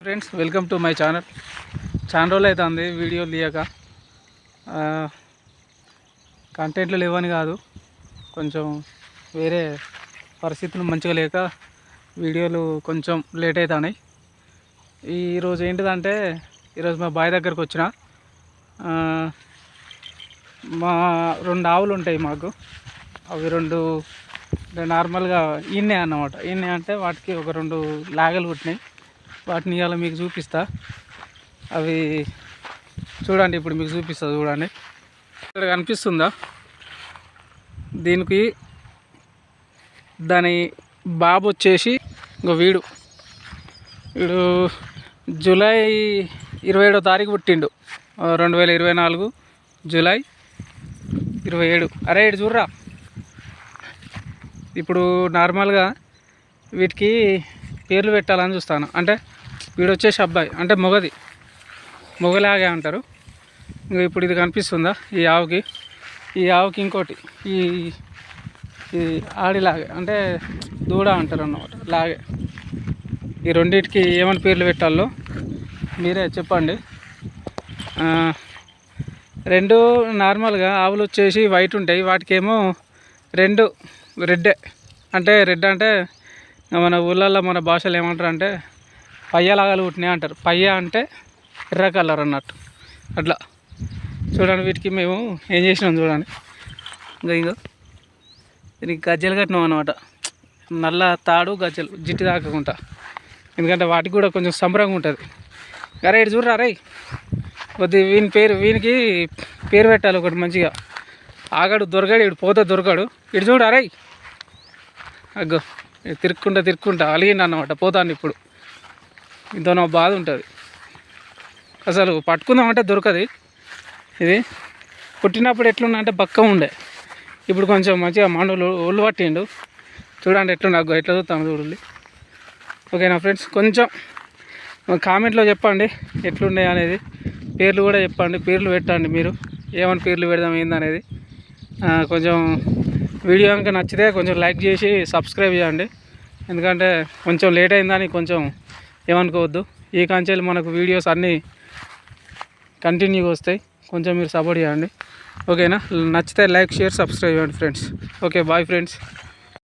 Friends welcome to my channel. చాలా రోజులు అవుతుంది వీడియోలు తీయక. కంటెంట్లు లేవని కాదు, కొంచెం వేరే పరిస్థితులు మంచిగా లేక వీడియోలు కొంచెం లేట్ అవుతున్నాయి. ఈరోజు ఏంటిదంటే, ఈరోజు మా బాయ్ దగ్గరకు వచ్చిన. మా 2 ఆవులు ఉంటాయి మాకు. అవి 2 నార్మల్గా ఈయనే అన్నమాట. ఈయనే అంటే వాటికి ఒక 2 లాగలు పుట్టినాయి. వాటిని ఇవాళ మీకు చూపిస్తా. అవి చూడండి, ఇప్పుడు మీకు చూపిస్తా చూడండి. ఇక్కడ కనిపిస్తుందా? దీనికి దాని బాబు వచ్చేసి వీడు జూలై 27వ తారీఖు పుట్టిండు. 2024 జూలై 27. అరే ఇటు చూడరా. ఇప్పుడు నార్మల్గా వీటికి పేర్లు పెట్టాలని చూస్తాను. అంటే వీడు వచ్చేసి అబ్బాయి, అంటే మొగలాగే అంటారు. ఇంకా ఇప్పుడు ఇది కనిపిస్తుందా ఈ ఆవుకి ఇంకోటి ఈ ఆడిలాగే, అంటే దూడ అంటారు అన్నమాట. లాగే ఈ రెండింటికి ఏమైనా పేర్లు పెట్టాలో మీరే చెప్పండి. 2 నార్మల్గా ఆవులు వచ్చేసి వైట్ ఉంటాయి, వాటికేమో 2 రెడ్డే. అంటే రెడ్ అంటే మన ఊళ్ళల్లో మన భాషలో ఏమంటారు అంటే పయ్యలాగాలు పుట్టినాయి అంటారు. పయ్య అంటే ఎర్ర కలర్ అన్నట్టు. అట్లా చూడండి. వీటికి మేము ఏం చేసినాం చూడండి. ఇంకా దీనికి గజ్జలు కట్టినాం అన్నమాట. నల్ల తాడు గజ్జలు జిట్టు తాకకుండా, ఎందుకంటే వాటికి కూడా కొంచెం సంబరంగా ఉంటుంది. అరే ఇటు చూడరా. రే కొద్ది వీనికి పేరు పెట్టాలి ఒకటి మంచిగా. ఆగడు దొరకడు, ఇటు పోతే దొరకడు. ఇటు చూడు. అరే అగ్గో తిరుక్కుంటా అలిగిండు అన్నమాట. పోతాను ఇప్పుడు. ఇంతో నా బాధ ఉంటుంది. అసలు పట్టుకుందామంటే దొరకదు. ఇది పుట్టినప్పుడు ఎట్లుందంటే బక్క ఉండే, ఇప్పుడు కొంచెం మంచిగా మండలు ఒళ్ళు పట్టిండు. చూడండి ఎట్లా చూస్తాను చూడండి. ఓకేనా ఫ్రెండ్స్, కొంచెం కామెంట్లో చెప్పండి ఎట్లుండే అనేది. పేర్లు కూడా చెప్పండి, పేర్లు పెట్టండి. మీరు ఏమైనా పేర్లు పెడదాం ఏందనేది. కొంచెం వీడియో కనుక నచ్చితే కొంచెం లైక్ చేసి సబ్స్క్రైబ్ చేయండి. ఎందుకంటే కొంచెం లేట్ అయిందని కొంచెం ఏమనుకోవద్దు. ఈ కాంచెలు మనకు వీడియోస్ అన్నీ కంటిన్యూగా వస్తాయి. కొంచెం మీరు సపోర్ట్ చేయండి. ఓకేనా? నచ్చితే లైక్, షేర్, సబ్స్క్రైబ్ చేయండి ఫ్రెండ్స్. Okay, bye friends.